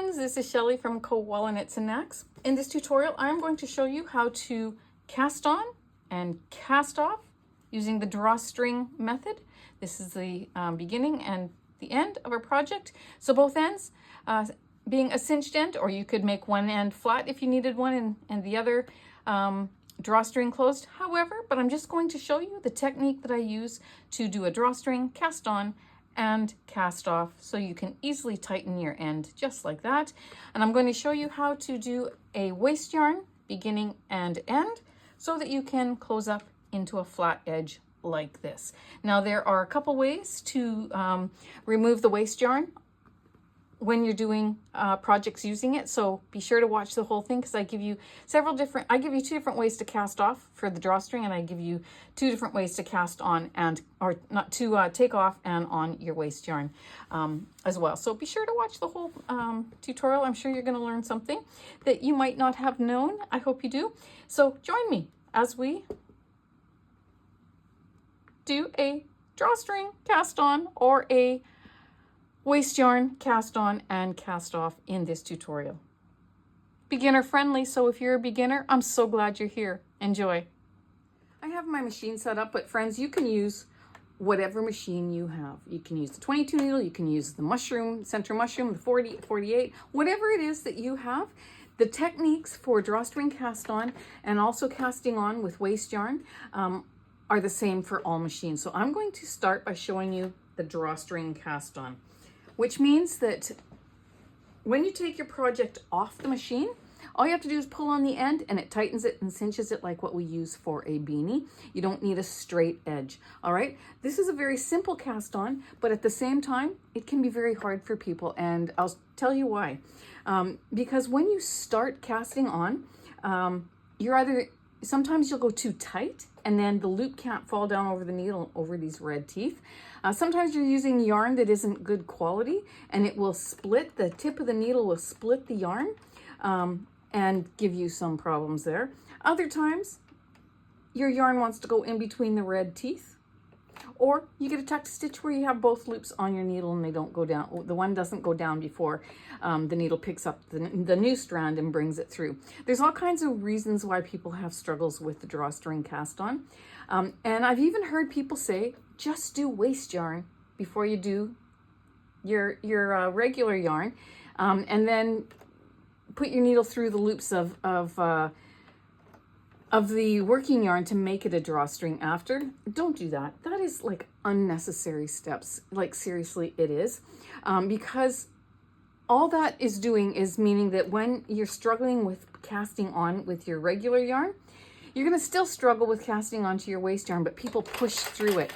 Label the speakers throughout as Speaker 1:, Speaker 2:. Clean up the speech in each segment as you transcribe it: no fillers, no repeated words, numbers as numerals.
Speaker 1: friends, this is Shelley from Koala Knits and Knacks. In this tutorial, I'm going to show you how to cast on and cast off using the drawstring method. This is the beginning and the end of our project. So both ends being a cinched end, or you could make one end flat if you needed one and the other drawstring closed. However, but I'm just going to show you the technique that I use to do a drawstring, cast on, and cast off, so you can easily tighten your end just like that. And I'm going to show you how to do a waste yarn beginning and end so that you can close up into a flat edge like this. Now there are a couple ways to remove the waste yarn when you're doing projects using it, so be sure to watch the whole thing, because I give you two different ways to cast off for the drawstring, and I give you two different ways to cast on take off and on your waste yarn as well. So be sure to watch the whole tutorial. I'm sure you're going to learn something that you might not have known. I hope you do. So join me as we do a drawstring cast on or a waste yarn cast on and cast off in this tutorial. Beginner friendly, so if you're a beginner, I'm so glad you're here. Enjoy. I have my machine set up, but friends, you can use whatever machine you have. You can use the 22 needle, you can use the mushroom, center mushroom, the 40, 48, whatever it is that you have. The techniques for drawstring cast on and also casting on with waste yarn are the same for all machines. So I'm going to start by showing you the drawstring cast on, which means that when you take your project off the machine, all you have to do is pull on the end and it tightens it and cinches it like what we use for a beanie. You don't need a straight edge, all right? This is a very simple cast on, but at the same time, it can be very hard for people, and I'll tell you why. Because when you start casting on, sometimes you'll go too tight and then the loop can't fall down over the needle over these red teeth. Sometimes you're using yarn that isn't good quality and it will split, the tip of the needle will split the yarn and give you some problems there. Other times your yarn wants to go in between the red teeth, or you get a tuck stitch where you have both loops on your needle and they don't go down. The one doesn't go down before the needle picks up the new strand and brings it through. There's all kinds of reasons why people have struggles with the drawstring cast on. And I've even heard people say, just do waste yarn before you do your regular yarn, and then put your needle through the loops of the working yarn to make it a drawstring after. Don't do that. That is like unnecessary steps. Like seriously, it is. Because all that is doing is meaning that when you're struggling with casting on with your regular yarn, you're going to still struggle with casting onto your waste yarn, but people push through it.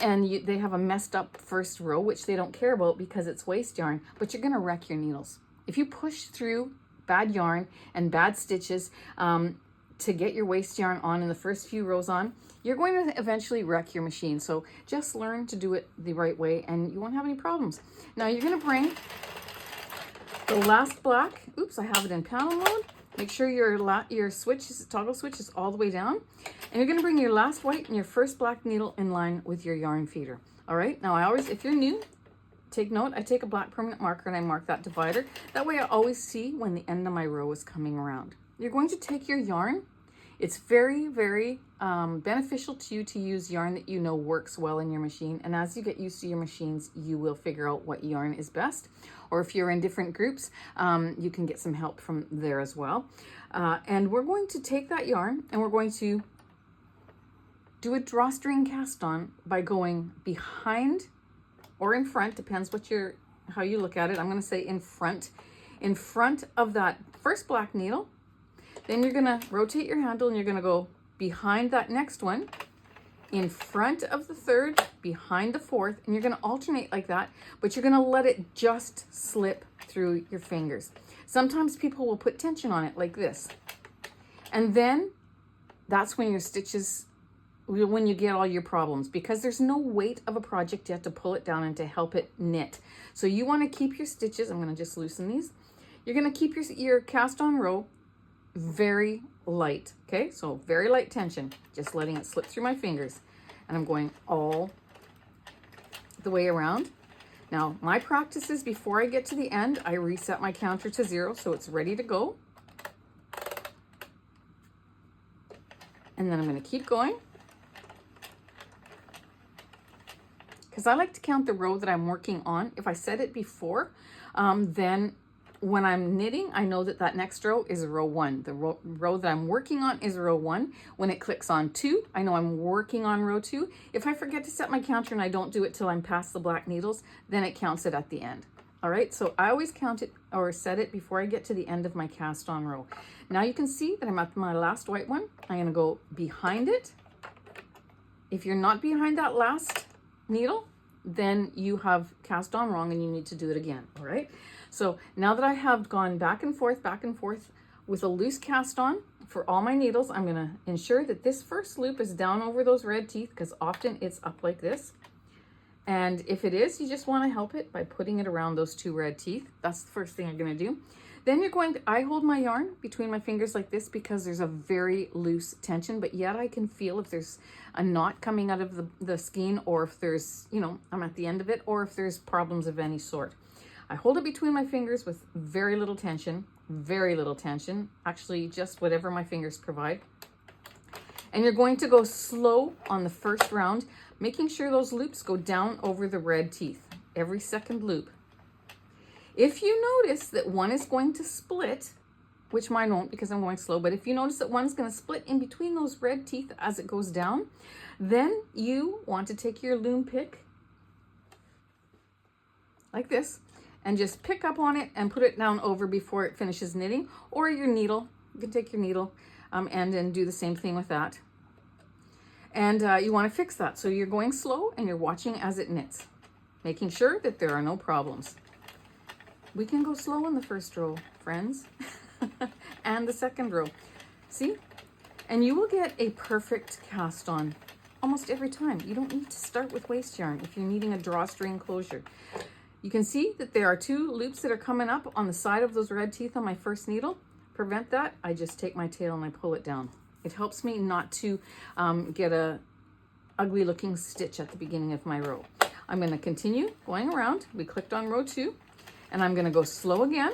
Speaker 1: And they have a messed up first row, which they don't care about because it's waste yarn, but you're going to wreck your needles. If you push through bad yarn and bad stitches, to get your waste yarn on in the first few rows on, you're going to eventually wreck your machine. So just learn to do it the right way and you won't have any problems. Now you're going to bring the last black, oops, I have it in panel mode. Make sure your toggle switch is all the way down. And you're going to bring your last white and your first black needle in line with your yarn feeder. All right, now if you're new, take note, I take a black permanent marker and I mark that divider. That way I always see when the end of my row is coming around. You're going to take your yarn. It's very, very beneficial to you to use yarn that you know works well in your machine. And as you get used to your machines, you will figure out what yarn is best. Or if you're in different groups, you can get some help from there as well. And we're going to take that yarn and we're going to do a drawstring cast on by going behind or in front, depends how you look at it. I'm going to say in front of that first black needle. Then you're going to rotate your handle and you're going to go behind that next one, in front of the third, behind the fourth, and you're going to alternate like that, but you're going to let it just slip through your fingers. Sometimes people will put tension on it like this. And then that's when your stitches, when you get all your problems, because there's no weight of a project yet to pull it down and to help it knit. So you want to keep your stitches, I'm going to just loosen these. You're going to keep your cast on row very light, okay? So very light tension, just letting it slip through my fingers. And I'm going all the way around. Now, my practice is before I get to the end, I reset my counter to 0 so it's ready to go. And then I'm going to keep going. Because I like to count the row that I'm working on. If I said it before, then when I'm knitting, I know that that next row is row 1. The row that I'm working on is row 1. When it clicks on 2, I know I'm working on row 2. If I forget to set my counter and I don't do it till I'm past the black needles, then it counts it at the end. All right, so I always count it or set it before I get to the end of my cast on row. Now you can see that I'm at my last white one. I'm going to go behind it. If you're not behind that last needle, then you have cast on wrong and you need to do it again. All right, so now that I have gone back and forth with a loose cast on for all my needles, I'm going to ensure that this first loop is down over those red teeth, because often it's up like this. And if it is, you just want to help it by putting it around those 2 red teeth. That's the first thing I'm going to do. Then you're going to, I hold my yarn between my fingers like this because there's a very loose tension, but yet I can feel if there's a knot coming out of the skein, or if there's, you know, I'm at the end of it, or if there's problems of any sort. I hold it between my fingers with very little tension, actually just whatever my fingers provide. And you're going to go slow on the first round, making sure those loops go down over the red teeth, every second loop. If you notice that one is going to split, which mine won't because I'm going slow, but if you notice that one's going to split in between those red teeth as it goes down, then you want to take your loom pick like this and just pick up on it and put it down over before it finishes knitting, or your needle. You can take your needle and then do the same thing with that. And you want to fix that. So you're going slow and you're watching as it knits, making sure that there are no problems. We can go slow in the first row, friends, and the second row. See? And you will get a perfect cast on almost every time. You don't need to start with waste yarn if you're needing a drawstring closure. You can see that there are 2 loops that are coming up on the side of those red teeth on my first needle. Prevent that, I just take my tail and I pull it down. It helps me not to get a ugly looking stitch at the beginning of my row. I'm going to continue going around. We clicked on row 2, and I'm going to go slow again,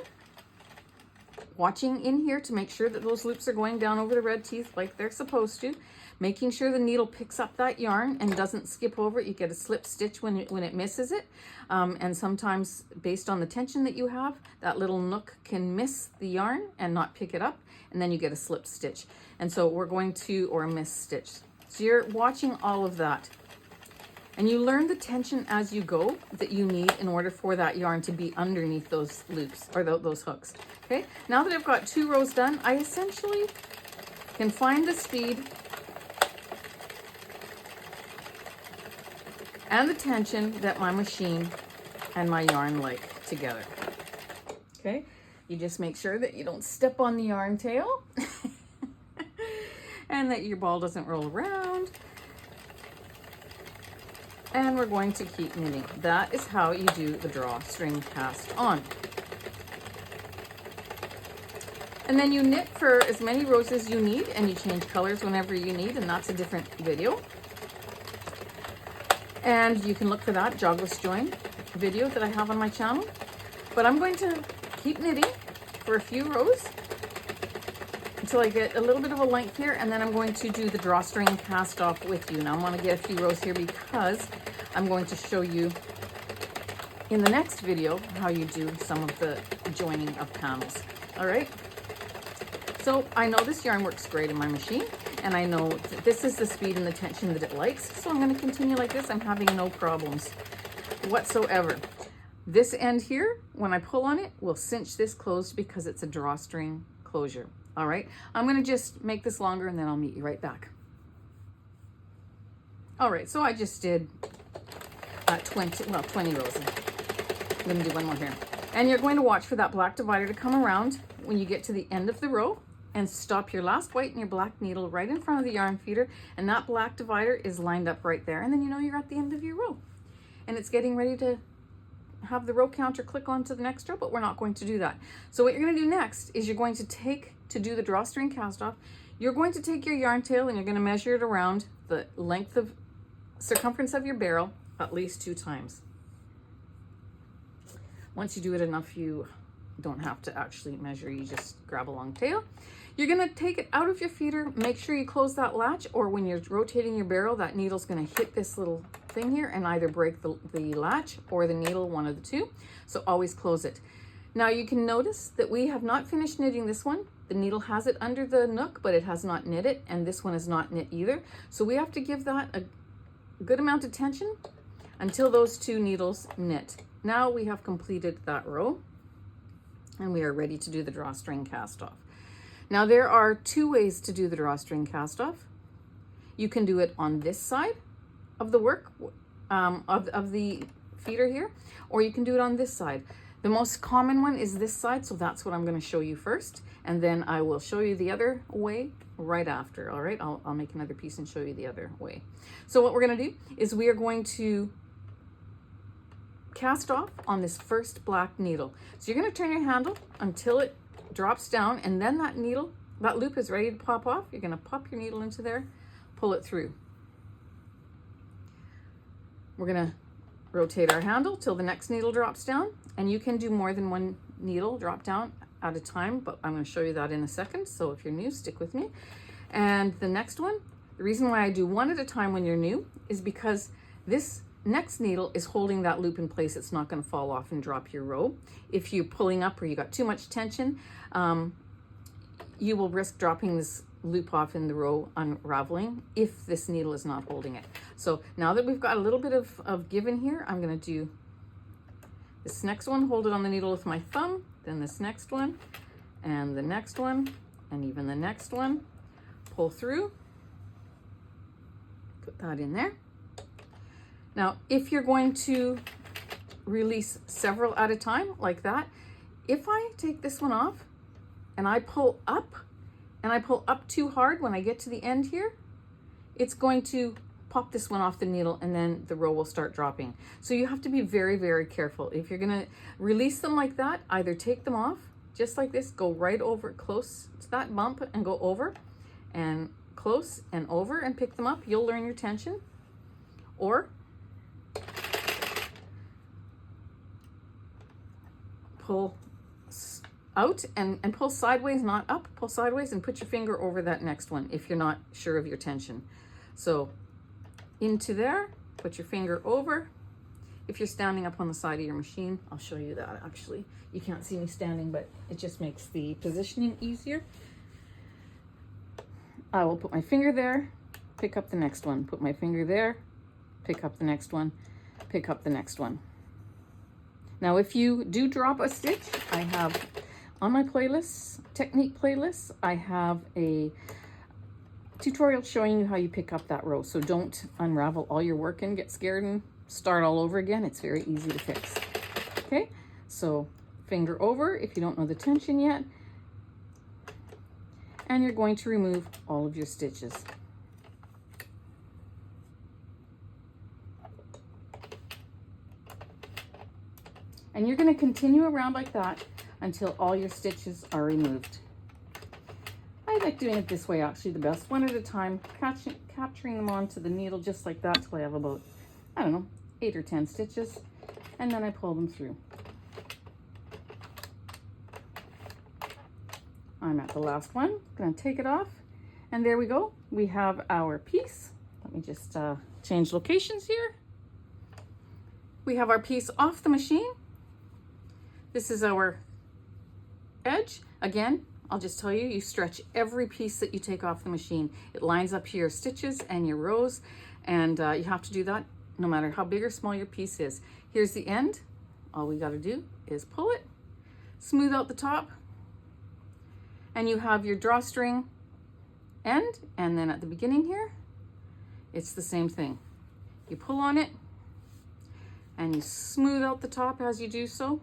Speaker 1: watching in here to make sure that those loops are going down over the red teeth like they're supposed to, making sure the needle picks up that yarn and doesn't skip over it. You get a slip stitch when it misses it, and sometimes based on the tension that you have, that little nook can miss the yarn and not pick it up, and then you get a slip stitch. And so we're going to, or a miss stitch. So you're watching all of that. And you learn the tension as you go that you need in order for that yarn to be underneath those loops or those hooks. Okay, now that I've got 2 rows done, I essentially can find the speed and the tension that my machine and my yarn like together. Okay, you just make sure that you don't step on the yarn tail and that your ball doesn't roll around. And we're going to keep knitting. That is how you do the drawstring cast on. And then you knit for as many rows as you need, and you change colors whenever you need, and that's a different video. And you can look for that jogless join video that I have on my channel. But I'm going to keep knitting for a few rows until I get a little bit of a length here, and then I'm going to do the drawstring cast off with you. Now I'm going to get a few rows here because I'm going to show you in the next video how you do some of the joining of panels. All right, so I know this yarn works great in my machine, and I know that this is the speed and the tension that it likes, so I'm going to continue like this. I'm having no problems whatsoever. This end here, when I pull on it, will cinch this closed because it's a drawstring closure. All right, I'm going to just make this longer and then I'll meet you right back. All right, so I just did 20 rows. I'm going to do one more here. And you're going to watch for that black divider to come around when you get to the end of the row and stop your last white and your black needle right in front of the yarn feeder, and that black divider is lined up right there, and then you know you're at the end of your row. And it's getting ready to have the row counter click onto the next row, but we're not going to do that. So what you're going to do next is you're going to do the drawstring cast off, you're going to take your yarn tail and you're going to measure it around the length of circumference of your barrel at least 2 times. Once you do it enough, you don't have to actually measure, you just grab a long tail. You're gonna take it out of your feeder, make sure you close that latch, or when you're rotating your barrel, that needle's gonna hit this little thing here and either break the latch or the needle, one of the two. So always close it. Now you can notice that we have not finished knitting this one. The needle has it under the nook, but it has not knit it, and this one is not knit either. So we have to give that a good amount of tension until those two needles knit. Now we have completed that row and we are ready to do the drawstring cast off. Now there are two ways to do the drawstring cast off. You can do it on this side of the work, of the feeder here, or you can do it on this side. The most common one is this side, so that's what I'm going to show you first, and then I will show you the other way right after. All right, I'll make another piece and show you the other way. So what we're going to do is we are going to cast off on this first black needle. So you're going to turn your handle until it drops down, and then that needle, that loop is ready to pop off. You're going to pop your needle into there, pull it through. We're going to rotate our handle till the next needle drops down, and you can do more than one needle drop down at a time, but I'm going to show you that in a second. So if you're new, stick with me. And the next one, the reason why I do one at a time when you're new is because this next needle is holding that loop in place. It's not going to fall off and drop your row. If you're pulling up or you got too much tension, you will risk dropping this loop off in the row, unraveling, if this needle is not holding it. So now that we've got a little bit of give in here, I'm going to do this next one, hold it on the needle with my thumb, then this next one, and the next one, and even the next one. Pull through, put that in there. Now, if you're going to release several at a time like that, if I take this one off and I pull up, and I pull up too hard when I get to the end here, it's going to pop this one off the needle, and then the row will start dropping. So you have to be very, very careful. If you're gonna release them like that, either take them off, just like this, go right over close to that bump and go over, and close and over and pick them up. You'll learn your tension. Or pull out and pull sideways, not up, pull sideways and put your finger over that next one if you're not sure of your tension. So into there, put your finger over. If you're standing up on the side of your machine, I'll show you that actually. You can't see me standing, but it just makes the positioning easier. I will put my finger there, pick up the next one, put my finger there, pick up the next one, pick up the next one. Now, if you do drop a stitch, I have on my playlist, technique playlist, I have a tutorial showing you how you pick up that row. So don't unravel all your work and get scared and start all over again. It's very easy to fix. Okay, so finger over if you don't know the tension yet. And you're going to remove all of your stitches. And you're going to continue around like that until all your stitches are removed. I like doing it this way actually the best, one at a time, capturing them onto the needle just like that till I have about, I don't know, 8 or 10 stitches, and then I pull them through. I'm at the last one, gonna take it off, and there we go. We have our piece. Let me just change locations here. We have our piece off the machine. This is our edge. Again, I'll just tell you, you stretch every piece that you take off the machine. It lines up your stitches and your rows, and you have to do that no matter how big or small your piece is. Here's the end. All we gotta do is pull it, smooth out the top, and you have your drawstring end, and then at the beginning here, it's the same thing. You pull on it, and you smooth out the top as you do so,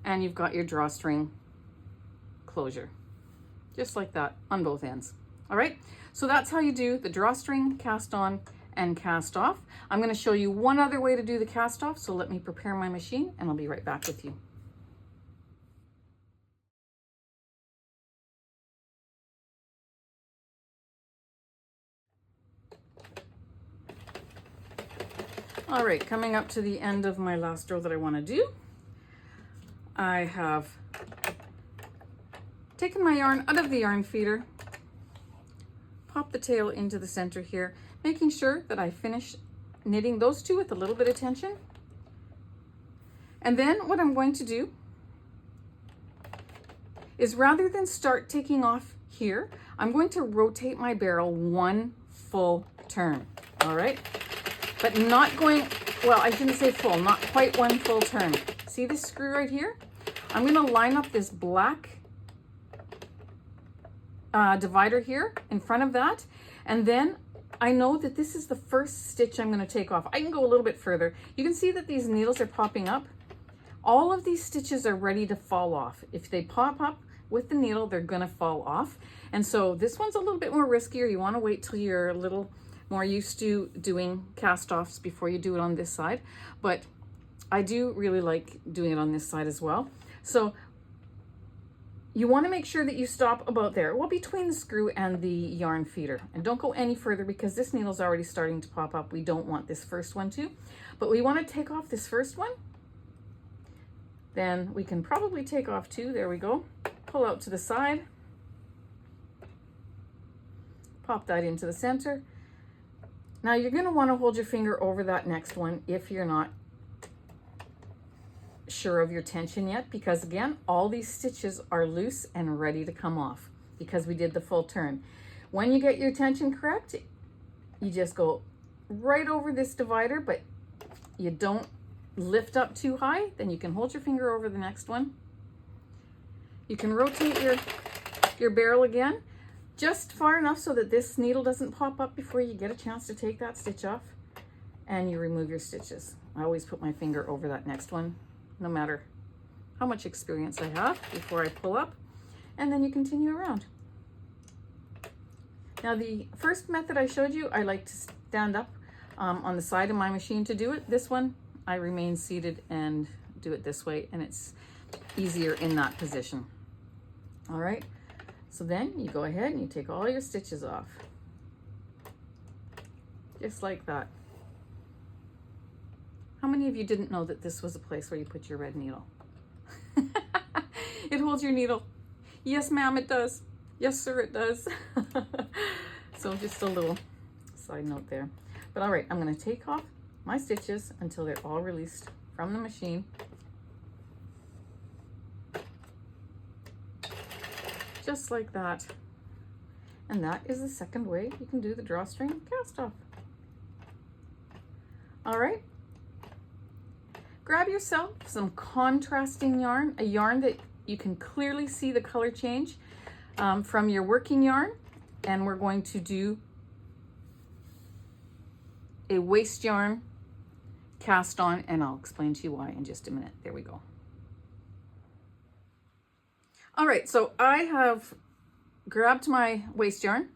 Speaker 1: and you've got your drawstring closure, just like that on both ends. All right, so that's how you do the drawstring cast on and cast off. I'm going to show you one other way to do the cast off, so let me prepare my machine and I'll be right back with you. All right, coming up to the end of my last row that I want to do. I have taken my yarn out of the yarn feeder, pop the tail into the center here, making sure that I finish knitting those two with a little bit of tension. And then what I'm going to do is, rather than start taking off here, I'm going to rotate my barrel one full turn, all right? But not going, well, I shouldn't say full, not quite one full turn. See this screw right here? I'm gonna line up this black divider here in front of that, and then I know that this is the first stitch I'm gonna take off. I can go a little bit further. You can see that these needles are popping up. All of these stitches are ready to fall off. If they pop up with the needle, they're gonna fall off. And so this one's a little bit more riskier. You wanna wait till you're a little more used to doing cast-offs before you do it on this side. But I do really like doing it on this side as well. So you wanna make sure that you stop about there, well, between the screw and the yarn feeder. And don't go any further because this needle's already starting to pop up. We don't want this first one to, but we wanna take off this first one. Then we can probably take off two, there we go. Pull out to the side, pop that into the center. Now you're gonna wanna hold your finger over that next one if you're not sure of your tension yet, because again, all these stitches are loose and ready to come off because we did the full turn. When you get your tension correct, you just go right over this divider, but you don't lift up too high. Then you can hold your finger over the next one. You can rotate your barrel again, just far enough so that this needle doesn't pop up before you get a chance to take that stitch off, and you remove your stitches. I always put my finger over that next one, no matter how much experience I have, before I pull up, and then you continue around. Now the first method I showed you, I like to stand up on the side of my machine to do it. This one, I remain seated and do it this way, and it's easier in that position. All right, so then you go ahead and you take all your stitches off, just like that. How many of you didn't know that this was a place where you put your red needle? It holds your needle. Yes, ma'am, it does. Yes, sir, it does. So just a little side note there. But all right, I'm gonna take off my stitches until they're all released from the machine. Just like that. And that is the second way you can do the drawstring cast off. All right. Grab yourself some contrasting yarn, a yarn that you can clearly see the color change from your working yarn. And we're going to do a waste yarn cast on, and I'll explain to you why in just a minute. There we go. All right, so I have grabbed my waste yarn.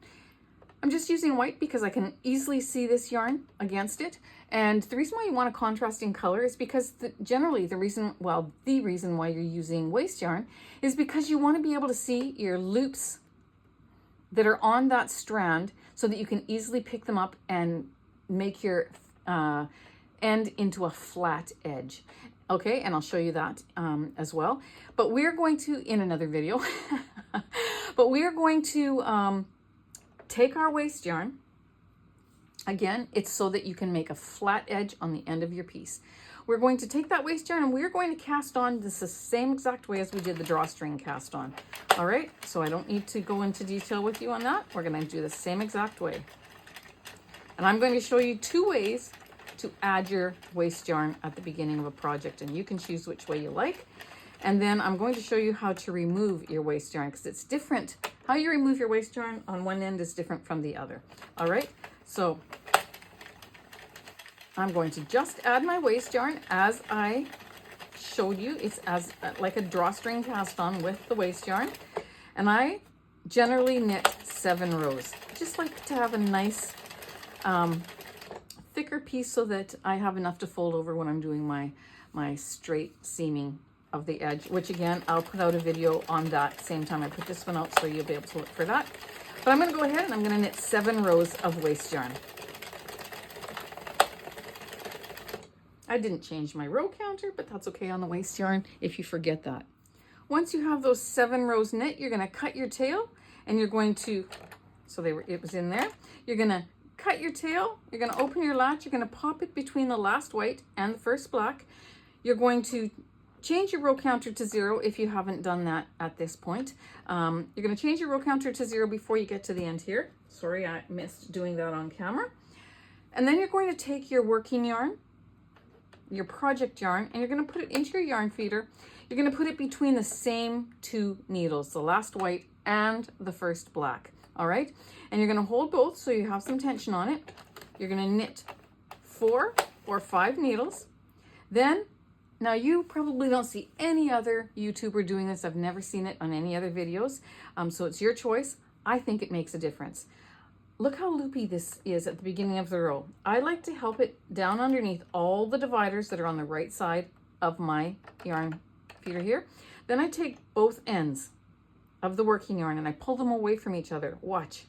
Speaker 1: I'm just using white because I can easily see this yarn against it. And the reason why you want a contrasting color is because generally the reason why you're using waste yarn is because you want to be able to see your loops that are on that strand so that you can easily pick them up and make your end into a flat edge. Okay, and I'll show you that as well. But we're going to, in another video, but we are going to take our waste yarn. Again, it's so that you can make a flat edge on the end of your piece. We're going to take that waste yarn and we're going to cast on this the same exact way as we did the drawstring cast on. All right, so I don't need to go into detail with you on that. We're going to do the same exact way. And I'm going to show you two ways to add your waste yarn at the beginning of a project, and you can choose which way you like. And then I'm going to show you how to remove your waste yarn, because it's different. How you remove your waste yarn on one end is different from the other. All right, so I'm going to just add my waste yarn as I showed you. It's as like a drawstring cast on with the waste yarn. And I generally knit 7 rows. I just like to have a nice thicker piece so that I have enough to fold over when I'm doing my straight seaming of the edge, which again, I'll put out a video on that same time I put this one out, so you'll be able to look for that. But I'm going to go ahead and I'm going to knit 7 rows of waste yarn. I didn't change my row counter, but that's okay on the waste yarn if you forget that. Once you have those 7 rows knit, you're going to cut your tail, and you're going to, it was in there. You're going to cut your tail, you're going to open your latch, you're going to pop it between the last white and the first black. You're going to change your row counter to 0 if you haven't done that at this point. You're going to change your row counter to 0 before you get to the end here. Sorry, I missed doing that on camera. And then you're going to take your working yarn, your project yarn, and you're going to put it into your yarn feeder. You're going to put it between the same 2 needles, the last white and the first black. All right, and you're going to hold both so you have some tension on it. You're going to knit 4 or 5 needles. Then, now you probably don't see any other YouTuber doing this. I've never seen it on any other videos, so it's your choice. I think it makes a difference. Look how loopy this is at the beginning of the row. I like to help it down underneath all the dividers that are on the right side of my yarn feeder here. Then I take both ends of the working yarn and I pull them away from each other. Watch.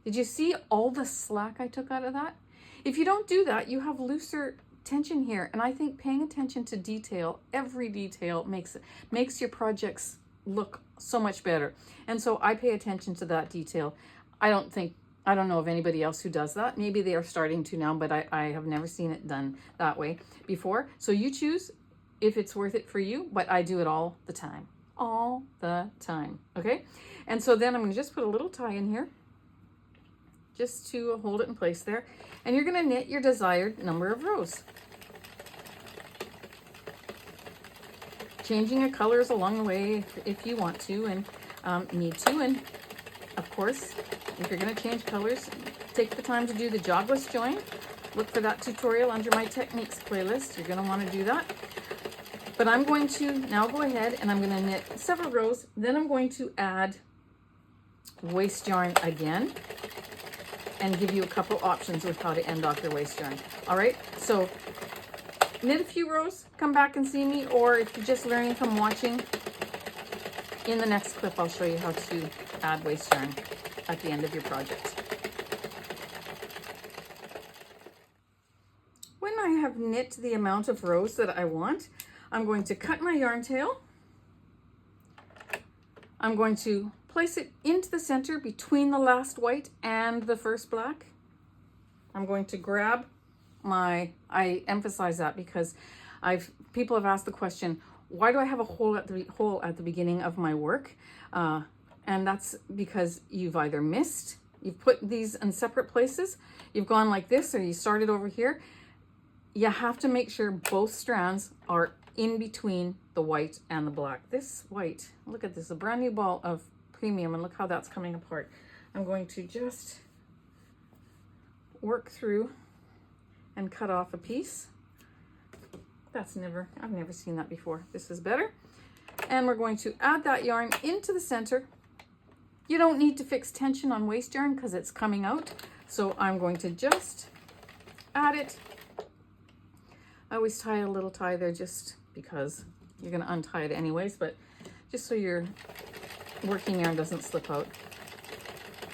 Speaker 1: Did you see all the slack I took out of that? If you don't do that, you have looser tension here. And I think paying attention to detail, every detail makes your projects look so much better. And so I pay attention to that detail. I don't know of anybody else who does that. Maybe they are starting to now, but I have never seen it done that way before. So you choose if it's worth it for you, but I do it all the time. All the time, okay? And so then I'm going to just put a little tie in here just to hold it in place there. And you're going to knit your desired number of rows. Changing your colors along the way if you want to and need to. And of course, if you're going to change colors, take the time to do the jogless join. Look for that tutorial under my techniques playlist. You're going to want to do that. But I'm going to now go ahead and I'm going to knit several rows. Then I'm going to add waste yarn again and give you a couple options with how to end off your waste yarn. All right, so knit a few rows, come back and see me, or if you're just learning from watching, in the next clip I'll show you how to add waste yarn at the end of your project. When I have knit the amount of rows that I want, I'm going to cut my yarn tail. I'm going to place it into the center between the last white and the first black. I'm going to grab my, I emphasize that because people have asked the question, why do I have a hole at the beginning of my work? And that's because you've either missed, you've put these in separate places, you've gone like this, or you started over here. You have to make sure both strands are in between the white and the black. This white, look at this, a brand new ball of premium, and look how that's coming apart. I'm going to just work through and cut off a piece. I've never seen that before. This is better. And we're going to add that yarn into the center. You don't need to fix tension on waste yarn because it's coming out. So I'm going to just add it. I always tie a little tie there just because you're going to untie it anyways, but just so your working yarn doesn't slip out.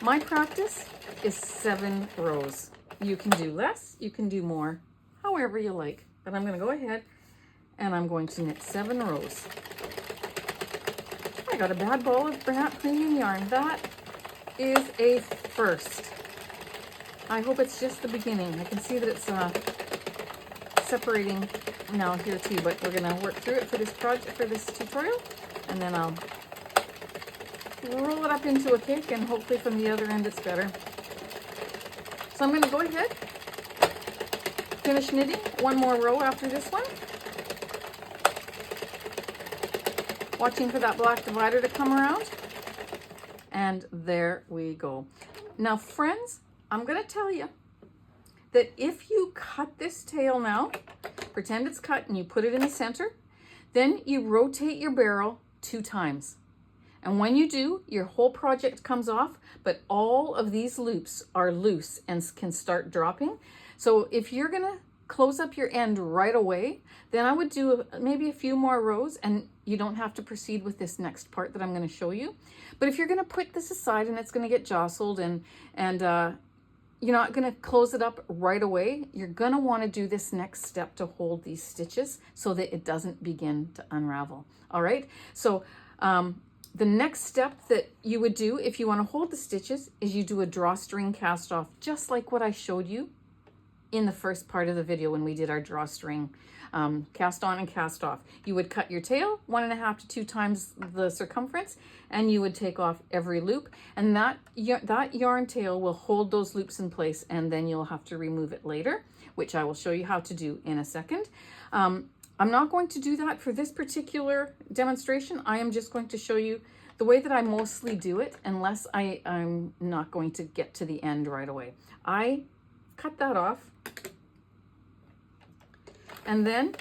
Speaker 1: My practice is 7 rows. You can do less, you can do more, however you like. But I'm going to go ahead and I'm going to knit 7 rows. I got a bad ball of premium yarn. That is a first. I hope it's just the beginning. I can see that it's separating now here too, but we're going to work through it for this project, for this tutorial, and then I'll roll it up into a cake, and hopefully from the other end it's better. So I'm going to go ahead, finish knitting one more row after this one, watching for that black divider to come around, and there we go. Now friends, I'm going to tell you that if you cut this tail now, pretend it's cut and you put it in the center, then you rotate your barrel 2 times. And when you do, your whole project comes off, but all of these loops are loose and can start dropping. So if you're gonna close up your end right away, then I would do maybe a few more rows and you don't have to proceed with this next part that I'm gonna show you. But if you're gonna put this aside and it's gonna get jostled and you're not going to close it up right away. You're going to want to do this next step to hold these stitches so that it doesn't begin to unravel. All right. So the next step that you would do if you want to hold the stitches is you do a drawstring cast off, just like what I showed you in the first part of the video when we did our drawstring cast on and cast off. You would cut your tail 1.5 to 2 times the circumference, and you would take off every loop, and that yarn tail will hold those loops in place, and then you'll have to remove it later, which I will show you how to do in a second. I'm not going to do that for this particular demonstration. I am just going to show you the way that I mostly do it, unless I'm not going to get to the end right away. I cut that off, and then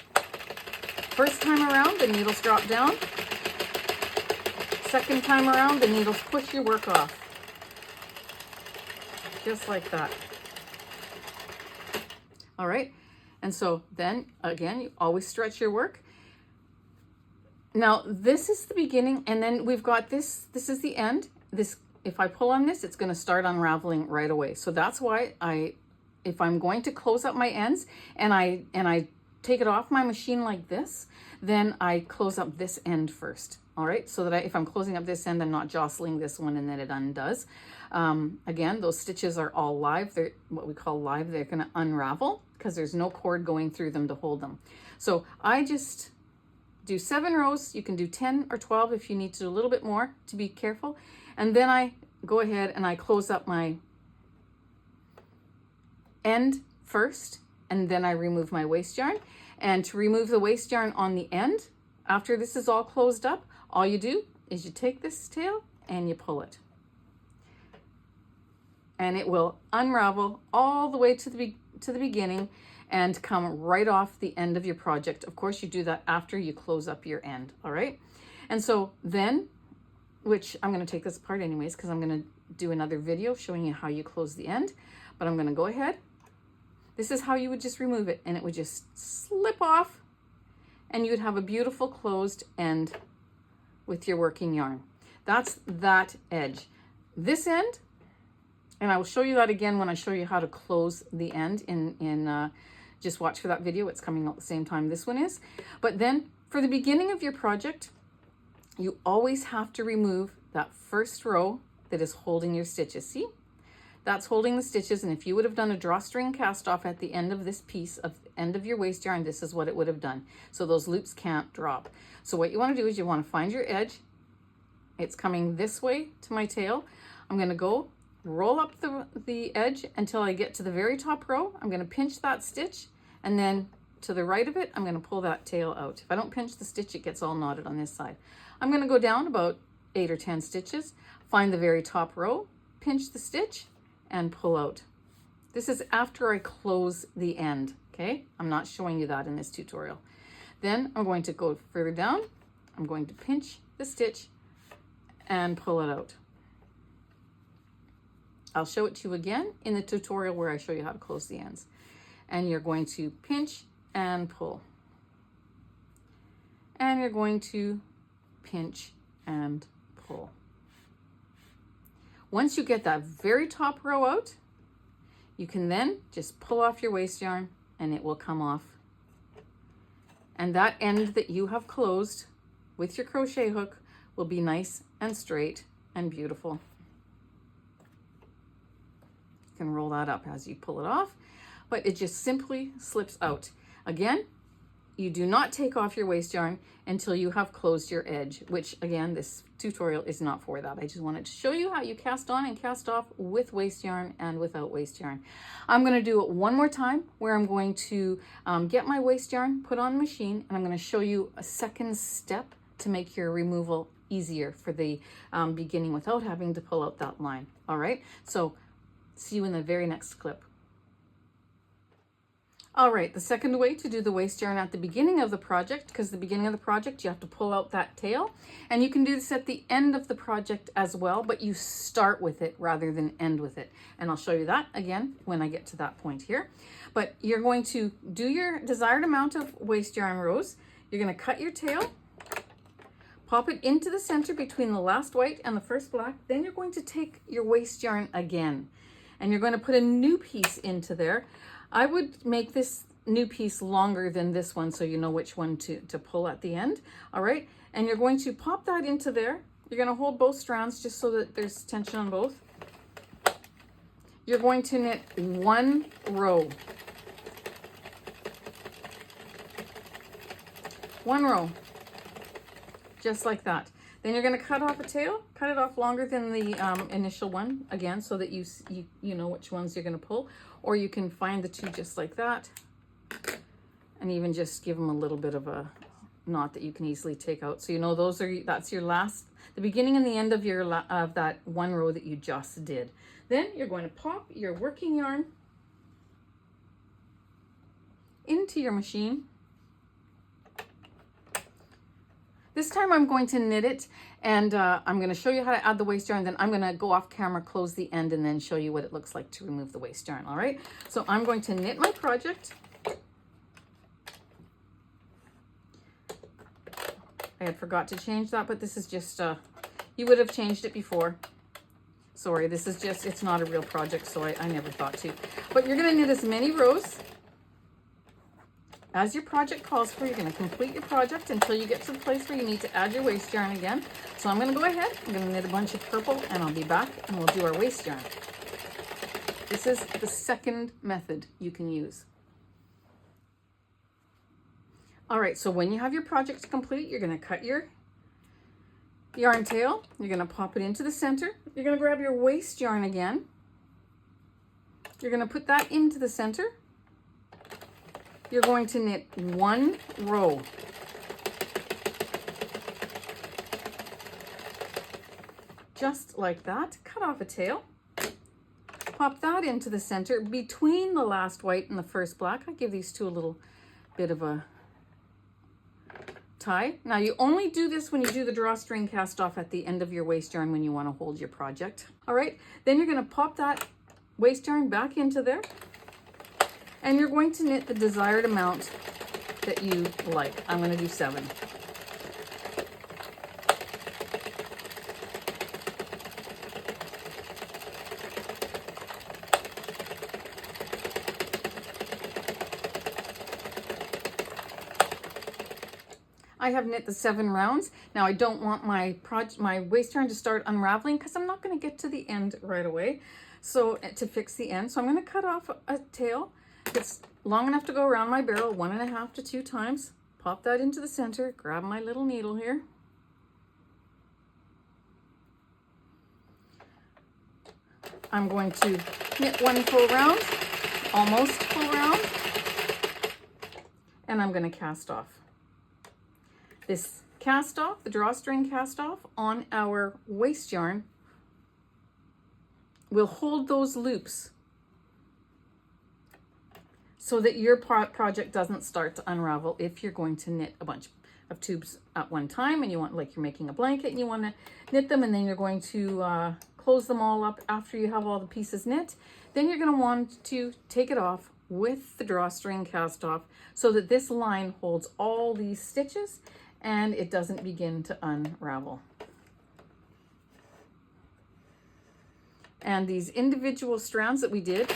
Speaker 1: first time around the needles drop down, second time around the needles push your work off, just like that. All right, and so then again, you always stretch your work. Now this is the beginning, and then we've got this is the end. This, if I pull on this, it's going to start unraveling right away. So that's why if I'm going to close up my ends and I take it off my machine like this, then I close up this end first. All right, so that if I'm closing up this end, I'm not jostling this one and then it undoes. Again, those stitches are all live. They're what we call live. They're going to unravel because there's no cord going through them to hold them. So I just do 7 rows. You can do 10 or 12 if you need to do a little bit more to be careful. And then I go ahead and I close up my end first, and then I remove my waste yarn. And to remove the waste yarn on the end, after this is all closed up, all you do is you take this tail and you pull it. And it will unravel all the way to the beginning and come right off the end of your project. Of course, you do that after you close up your end, all right? And so then, which I'm going to take this apart anyways, because I'm going to do another video showing you how you close the end, but I'm going to go ahead. This is how you would just remove it, and it would just slip off, and you'd have a beautiful closed end with your working yarn. That's that edge. This end, and I will show you that again when I show you how to close the end just watch for that video. It's coming out the same time this one is. But then for the beginning of your project, you always have to remove that first row that is holding your stitches. See? That's holding the stitches, and if you would have done a drawstring cast off at the end of this piece, of end of your waste yarn, this is what it would have done. So those loops can't drop. So what you want to do is you want to find your edge. It's coming this way to my tail. I'm going to go roll up the edge until I get to the very top row. I'm going to pinch that stitch, and then to the right of it, I'm going to pull that tail out. If I don't pinch the stitch, it gets all knotted on this side. I'm going to go down about 8 or 10 stitches, find the very top row, pinch the stitch, and pull out. This is after I close the end, okay? I'm not showing you that in this tutorial. Then I'm going to go further down. I'm going to pinch the stitch and pull it out. I'll show it to you again in the tutorial where I show you how to close the ends. And you're going to pinch and pull. And you're going to pinch and pull. Once you get that very top row out, you can then just pull off your waste yarn and it will come off. And that end that you have closed with your crochet hook will be nice and straight and beautiful. You can roll that up as you pull it off, but it just simply slips out. Again, you do not take off your waste yarn until you have closed your edge, which again, this tutorial is not for that. I just wanted to show you how you cast on and cast off with waste yarn and without waste yarn. I'm going to do it one more time where I'm going to get my waste yarn put on the machine, and I'm going to show you a second step to make your removal easier for the beginning without having to pull out that line. All right, so see you in the very next clip. All right, the second way to do the waste yarn at the beginning of the project, because the beginning of the project, you have to pull out that tail, and you can do this at the end of the project as well, but you start with it rather than end with it. And I'll show you that again when I get to that point here. But you're going to do your desired amount of waste yarn rows. You're going to cut your tail, pop it into the center between the last white and the first black. Then you're going to take your waste yarn again. and you're going to put a new piece into there. I would make this new piece longer than this one so you know which one to pull at the end. All right, and you're going to pop that into there. You're going to hold both strands just so that there's tension on both. You're going to knit one row. One row, just like that. Then you're going to cut off a tail, cut it off longer than the initial one, again, so that you know which ones you're going to pull. Or you can find the two just like that, and even just give them a little bit of a knot that you can easily take out. So you know that's your last, the beginning and the end of your of that one row that you just did. Then you're going to pop your working yarn into your machine. This time I'm going to knit it, and I'm going to show you how to add the waste yarn. Then I'm going to go off camera, close the end, and then show you what it looks like to remove the waste yarn. All right, so I'm going to knit my project. I had forgot to change that, but this is just, you would have changed it before. Sorry, this is just, it's not a real project, so I never thought to. But you're going to knit as many rows as your project calls for. You're going to complete your project until you get to the place where you need to add your waste yarn again. So I'm going to go ahead, I'm going to knit a bunch of purple, and I'll be back and we'll do our waste yarn. This is the second method you can use. All right, so when you have your project complete, you're going to cut your yarn tail. You're going to pop it into the center. You're going to grab your waste yarn again. You're going to put that into the center. You're going to knit one row. Just like that. Cut off a tail. Pop that into the center between the last white and the first black. I give these two a little bit of a tie. Now you only do this when you do the drawstring cast off at the end of your waste yarn when you want to hold your project. All right, then you're going to pop that waste yarn back into there, and you're going to knit the desired amount that you like. I'm going to do 7. I have knit the 7 rounds. Now I don't want my waste yarn to start unraveling because I'm not going to get to the end right away. So to fix the end, so I'm going to cut off a tail. It's long enough to go around my barrel 1.5 to 2 times. Pop that into the center, grab my little needle here. I'm going to knit 1 full round, almost full round, and I'm going to cast off. This cast off, the drawstring cast off on our waste yarn, will hold those loops so that your project doesn't start to unravel if you're going to knit a bunch of tubes at one time and you want, like you're making a blanket and you want to knit them, and then you're going to close them all up after you have all the pieces knit. Then you're going to want to take it off with the drawstring cast off so that this line holds all these stitches and it doesn't begin to unravel. And these individual strands that we did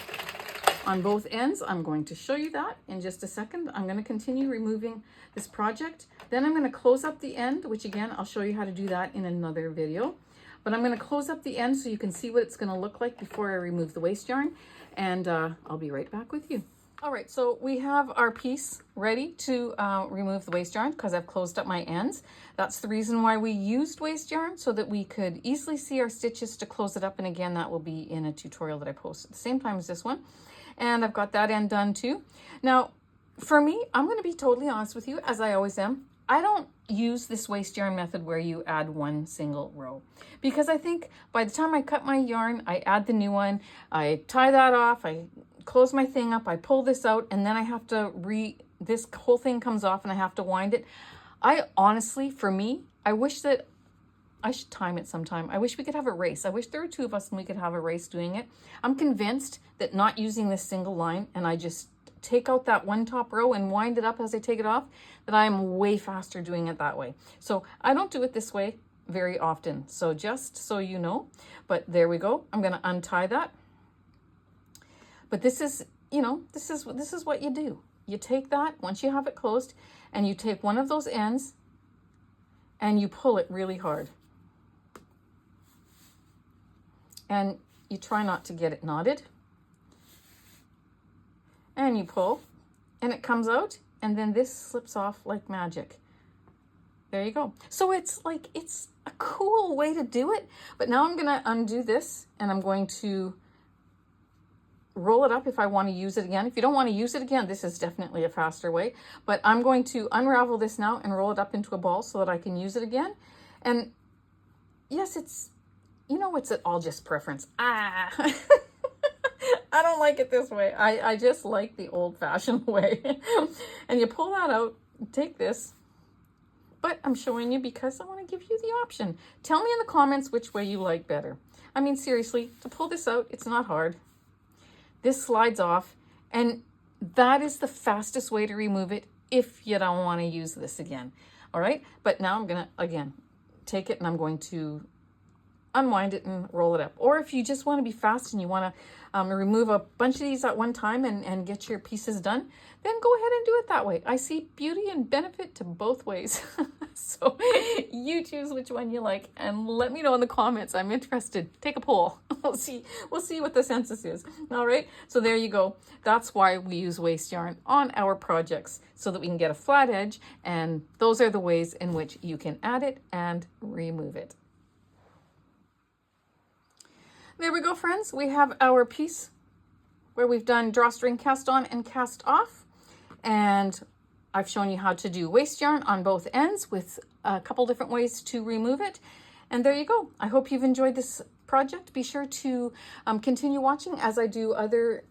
Speaker 1: on both ends, I'm going to show you that in just a second. I'm going to continue removing this project. Then I'm going to close up the end, which again, I'll show you how to do that in another video. But I'm going to close up the end so you can see what it's going to look like before I remove the waste yarn. And I'll be right back with you. All right, so we have our piece ready to remove the waste yarn because I've closed up my ends. That's the reason why we used waste yarn, so that we could easily see our stitches to close it up. And again, that will be in a tutorial that I post at the same time as this one. And I've got that end done too. Now, for me, I'm going to be totally honest with you, as I always am. I don't use this waste yarn method where you add one single row, because I think by the time I cut my yarn, I add the new one, I tie that off, I close my thing up, I pull this out, and then I have to this whole thing comes off and I have to wind it. I honestly, for me, I wish that I should time it sometime. I wish we could have a race. I wish there were 2 of us and we could have a race doing it. I'm convinced that not using this single line and I just take out that one top row and wind it up as I take it off, that I'm way faster doing it that way. So I don't do it this way very often. So just so you know, but there we go. I'm going to untie that. But this is, you know, this is what you do. You take that, once you have it closed, and you take one of those ends and you pull it really hard. And you try not to get it knotted. And you pull, and it comes out, and then this slips off like magic. There you go. So it's like, it's a cool way to do it. But now I'm gonna undo this, and I'm going to roll it up if I want to use it again. If you don't want to use it again, this is definitely a faster way. But I'm going to unravel this now and roll it up into a ball so that I can use it again. And yes, it's, you know, it's all just preference. I don't like it this way. I just like the old-fashioned way. And you pull that out, take this. But I'm showing you because I want to give you the option. Tell me in the comments which way you like better. I mean, seriously, to pull this out, it's not hard. This slides off, and that is the fastest way to remove it if you don't want to use this again. All right, but now I'm gonna, again, take it and I'm going to unwind it and roll it up. Or if you just want to be fast and you want to remove a bunch of these at one time and get your pieces done, then go ahead and do it that way. I see beauty and benefit to both ways. So you choose which one you like and let me know in the comments. I'm interested. Take a poll. We'll see what the census is. All right, so there you go. That's why we use waste yarn on our projects, so that we can get a flat edge, and those are the ways in which you can add it and remove it. There we go, friends. We have our piece where we've done drawstring cast on and cast off. And I've shown you how to do waste yarn on both ends with a couple different ways to remove it. And there you go. I hope you've enjoyed this project. Be sure to continue watching as I do other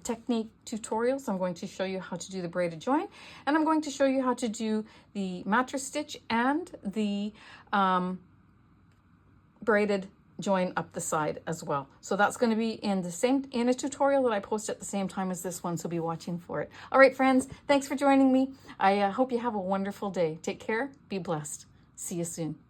Speaker 1: technique tutorials. I'm going to show you how to do the braided join, and I'm going to show you how to do the mattress stitch and the braided join up the side as well. So that's going to be in a tutorial that I post at the same time as this one, so be watching for it. All right, friends, thanks for joining me. I hope you have a wonderful day. Take care, be blessed. See you soon.